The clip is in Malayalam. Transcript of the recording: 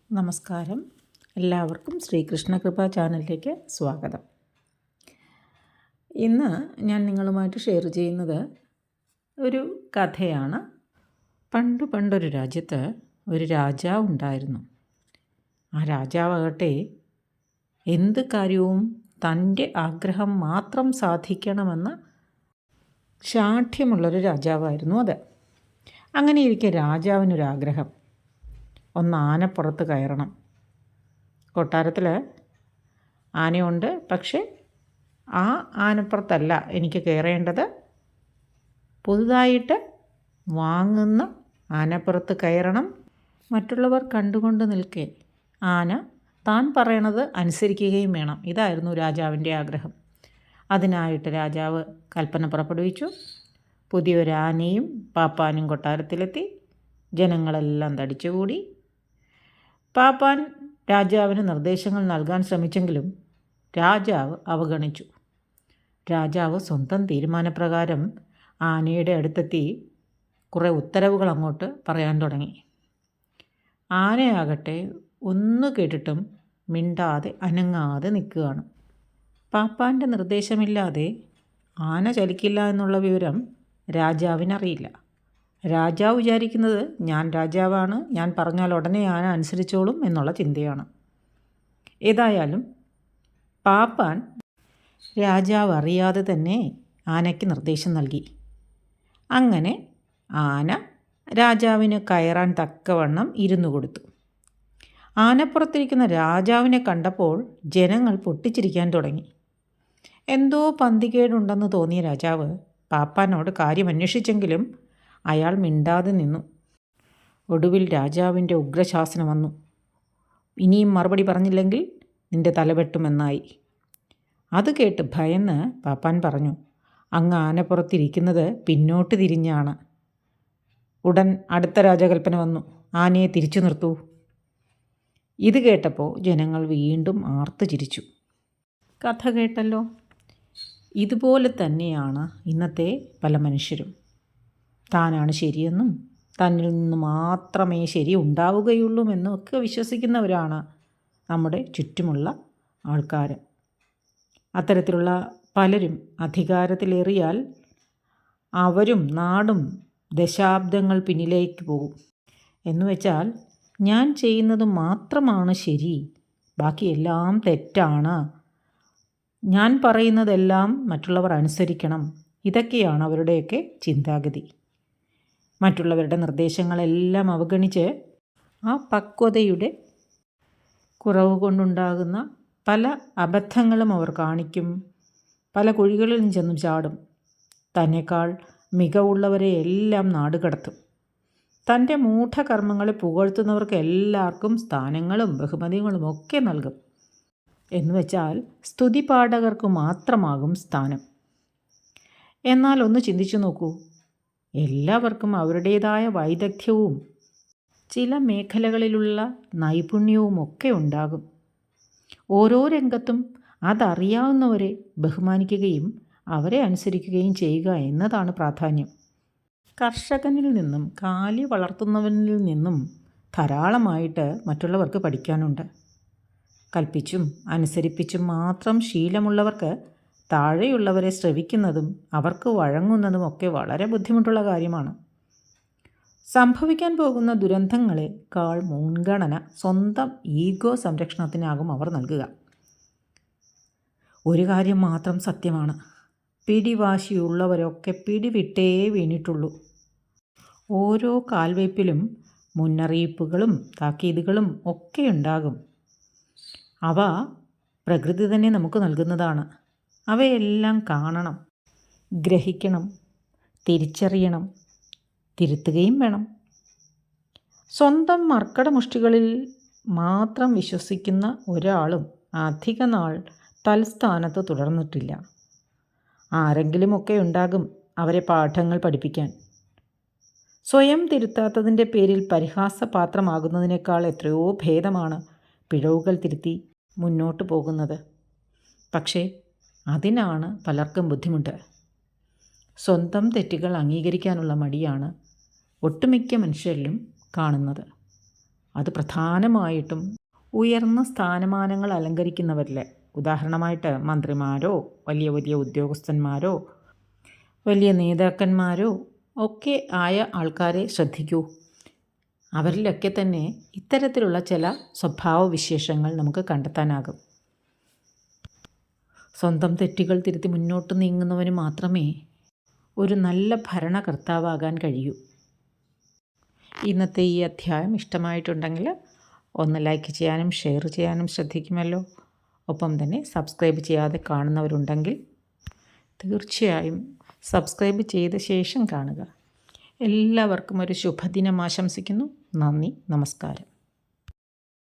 നമസ്കാരം. എല്ലാവർക്കും ശ്രീകൃഷ്ണകൃപ ചാനലിലേക്ക് സ്വാഗതം. ഇന്ന് ഞാൻ നിങ്ങളുമായിട്ട് ഷെയർ ചെയ്യുന്നത് ഒരു കഥയാണ്. പണ്ടൊരു രാജ്യത്ത് ഒരു രാജാവ് ഉണ്ടായിരുന്നു. ആ രാജാവാകട്ടെ എന്ത് കാര്യവും തൻ്റെ ആഗ്രഹം മാത്രം സാധിക്കണമെന്ന ശാഠ്യമുള്ളൊരു രാജാവായിരുന്നു അത്. അങ്ങനെയിരിക്കെ രാജാവിനൊരാഗ്രഹം, ഒന്ന് ആനപ്പുറത്ത് കയറണം. കൊട്ടാരത്തിൽ ആനയുണ്ട്, പക്ഷേ ആ ആനപ്പുറത്തല്ല എനിക്ക് കയറേണ്ടത്, പുതുതായിട്ട് വാങ്ങുന്ന ആനപ്പുറത്ത് കയറണം. മറ്റുള്ളവർ കണ്ടുകൊണ്ട് നിൽക്കെ ആന താൻ പറയണത് അനുസരിക്കുകയും വേണം. ഇതായിരുന്നു രാജാവിൻ്റെ ആഗ്രഹം. അതിനായിട്ട് രാജാവ് കൽപ്പന പുറപ്പെടുവിച്ചു. പുതിയൊരാനയും പാപ്പാനും കൊട്ടാരത്തിലെത്തി. ജനങ്ങളെല്ലാം തടിച്ചുകൂടി. പാപ്പാൻ രാജാവിന് നിർദ്ദേശങ്ങൾ നൽകാൻ ശ്രമിച്ചെങ്കിലും രാജാവ് അവഗണിച്ചു. രാജാവ് സ്വന്തം തീരുമാനപ്രകാരം ആനയുടെ അടുത്തെത്തി കുറേ ഉത്തരവുകൾ അങ്ങോട്ട് പറയാൻ തുടങ്ങി. ആനയാകട്ടെ ഒന്നു കേട്ടിട്ടും മിണ്ടാതെ അനങ്ങാതെ നിൽക്കുകയാണ്. പാപ്പാൻ്റെ നിർദ്ദേശമില്ലാതെ ആന ചലിക്കില്ല എന്നുള്ള വിവരം രാജാവിനറിയില്ല. രാജാവ് വിചാരിക്കുന്നത് ഞാൻ രാജാവാണ്, ഞാൻ പറഞ്ഞാൽ ഉടനെ ആന അനുസരിച്ചോളും എന്നുള്ള ചിന്തയാണ്. ഏതായാലും പാപ്പാൻ രാജാവ് അറിയാതെ തന്നെ ആനയ്ക്ക് നിർദ്ദേശം നൽകി. അങ്ങനെ ആന രാജാവിന് കയറാൻ തക്കവണ്ണം ഇരുന്നു കൊടുത്തു. ആനപ്പുറത്തിരിക്കുന്ന രാജാവിനെ കണ്ടപ്പോൾ ജനങ്ങൾ പൊട്ടിച്ചിരിക്കാൻ തുടങ്ങി. എന്തോ പന്തികേടുണ്ടെന്ന് തോന്നിയ രാജാവ് പാപ്പാനോട് കാര്യം അന്വേഷിച്ചെങ്കിലും അയാൾ മിണ്ടാതെ നിന്നു. ഒടുവിൽ രാജാവിൻ്റെ ഉഗ്രശാസനം വന്നു. ഇനിയും മറുപടി പറഞ്ഞില്ലെങ്കിൽ നിന്റെ തലവെട്ടുമെന്നായി. അത് കേട്ട് ഭയന്ന് പാപ്പാൻ പറഞ്ഞു, അങ്ങ് ആനപ്പുറത്തിരിക്കുന്നത് പിന്നോട്ട് തിരിഞ്ഞാണ്. ഉടൻ അടുത്ത രാജകൽപ്പന വന്നു, ആനയെ തിരിച്ചു നിർത്തൂ. ഇത് കേട്ടപ്പോൾ ജനങ്ങൾ വീണ്ടും ആർത്തു ചിരിച്ചു. കഥ കേട്ടല്ലോ. ഇതുപോലെ തന്നെയാണ് ഇന്നത്തെ പല മനുഷ്യരും. താനാണ് ശരിയെന്നും തന്നിൽ നിന്ന് മാത്രമേ ശരി ഉണ്ടാവുകയുള്ളൂ എന്നും ഒക്കെ വിശ്വസിക്കുന്നവരാണ് നമ്മുടെ ചുറ്റുമുള്ള ആൾക്കാർ. അത്തരത്തിലുള്ള പലരും അധികാരത്തിലേറിയാൽ അവരും നാടും ദശാബ്ദങ്ങൾ പിന്നിലേക്ക് പോകും. എന്നുവെച്ചാൽ ഞാൻ ചെയ്യുന്നത് മാത്രമാണ് ശരി, ബാക്കിയെല്ലാം തെറ്റാണ്, ഞാൻ പറയുന്നതെല്ലാം മറ്റുള്ളവർ അനുസരിക്കണം, ഇതൊക്കെയാണ് അവരുടെയൊക്കെ ചിന്താഗതി. മറ്റുള്ളവരുടെ നിർദ്ദേശങ്ങളെല്ലാം അവഗണിച്ച് ആ പക്വതയുടെ കുറവ് കൊണ്ടുണ്ടാകുന്ന പല അബദ്ധങ്ങളും അവർ കാണിക്കും. പല കുഴികളിലും ചെന്നും ചാടും. തന്നെക്കാൾ മികവുള്ളവരെ എല്ലാം നാടുകടത്തും. തൻ്റെ മൂഢകർമ്മങ്ങളെ പുകഴ്ത്തുന്നവർക്ക് എല്ലാവർക്കും സ്ഥാനങ്ങളും ബഹുമതികളും ഒക്കെ നൽകും. എന്നുവെച്ചാൽ സ്തുതിപാഠകർക്ക് മാത്രമാകും സ്ഥാനം. എന്നാൽ ഒന്ന് ചിന്തിച്ചു നോക്കൂ, എല്ലാവർക്കും അവരുടേതായ വൈദഗ്ധ്യവും ചില മേഖലകളിലുള്ള നൈപുണ്യവും ഒക്കെ ഉണ്ടാകും. ഓരോ രംഗത്തും അതറിയാവുന്നവരെ ബഹുമാനിക്കുകയും അവരെ അനുസരിക്കുകയും ചെയ്യുക എന്നതാണ് പ്രാധാന്യം. കർഷകനിൽ നിന്നും കാലി വളർത്തുന്നവനിൽ നിന്നും ധാരാളമായിട്ട് മറ്റുള്ളവർക്ക് പഠിക്കാനുണ്ട്. കൽപ്പിച്ചും അനുസരിപ്പിച്ചും മാത്രം ശീലമുള്ളവർക്ക് താഴെയുള്ളവരെ ശ്രവിക്കുന്നതും അവർക്ക് വഴങ്ങുന്നതും ഒക്കെ വളരെ ബുദ്ധിമുട്ടുള്ള കാര്യമാണ്. സംഭവിക്കാൻ പോകുന്ന ദുരന്തങ്ങളെക്കാൾ മുൻഗണന സ്വന്തം ഈഗോ സംരക്ഷണത്തിനാകും അവർ നൽകുക. ഒരു കാര്യം മാത്രം സത്യമാണ്, പിടിവാശിയുള്ളവരൊക്കെ പിടിവിട്ടേ വീണിട്ടുള്ളൂ. ഓരോ കാൽവയ്പിലും മുന്നറിയിപ്പുകളും താക്കീതുകളും ഒക്കെ ഉണ്ടാകും. അവ പ്രകൃതി തന്നെ നമുക്ക് നൽകുന്നതാണ്. അവയെല്ലാം കാണണം, ഗ്രഹിക്കണം, തിരിച്ചറിയണം, തിരുത്തുകയും വേണം. സ്വന്തം മർക്കടമുഷ്ടികളിൽ മാത്രം വിശ്വസിക്കുന്ന ഒരാളും അധിക നാൾ തൽസ്ഥാനത്ത് തുടർന്നിട്ടില്ല. ആരെങ്കിലുമൊക്കെ ഉണ്ടാകും അവരെ പാഠങ്ങൾ പഠിപ്പിക്കാൻ. സ്വയം തിരുത്താത്തതിൻ്റെ പേരിൽ പരിഹാസപാത്രമാകുന്നതിനേക്കാൾ എത്രയോ ഭേദമാണ് പിഴവുകൾ തിരുത്തി മുന്നോട്ട് പോകുന്നത്. പക്ഷേ അതിനാണ് പലർക്കും ബുദ്ധിമുട്ട്. സ്വന്തം തെറ്റുകൾ അംഗീകരിക്കാനുള്ള മടിയാണ് ഒട്ടുമിക്ക മനുഷ്യരിലും കാണുന്നത്. അത് പ്രധാനമായിട്ടും ഉയർന്ന സ്ഥാനമാനങ്ങൾ അലങ്കരിക്കുന്നവരിലെ, ഉദാഹരണമായിട്ട് മന്ത്രിമാരോ വലിയ വലിയ ഉദ്യോഗസ്ഥന്മാരോ വലിയ നേതാക്കന്മാരോ ഒക്കെ ആയ ആൾക്കാരെ ശ്രദ്ധിക്കൂ. അവരിലൊക്കെ തന്നെ ഇത്തരത്തിലുള്ള ചില സ്വഭാവവിശേഷങ്ങൾ നമുക്ക് കണ്ടെത്താനാകും. സ്വന്തം തെറ്റുകൾ തിരുത്തി മുന്നോട്ട് നീങ്ങുന്നവന് മാത്രമേ ഒരു നല്ല ഭരണകർത്താവാകാൻ കഴിയൂ. ഇന്നത്തെ ഈ അധ്യായം ഇഷ്ടമായിട്ടുണ്ടെങ്കിൽ ഒന്ന് ലൈക്ക് ചെയ്യാനും ഷെയർ ചെയ്യാനും ശ്രദ്ധിക്കുമല്ലോ. ഒപ്പം തന്നെ സബ്സ്ക്രൈബ് ചെയ്യാതെ കാണുന്നവരുണ്ടെങ്കിൽ തീർച്ചയായും സബ്സ്ക്രൈബ് ചെയ്ത ശേഷം കാണുക. എല്ലാവർക്കും ഒരു ശുഭദിനം ആശംസിക്കുന്നു. നന്ദി, നമസ്കാരം.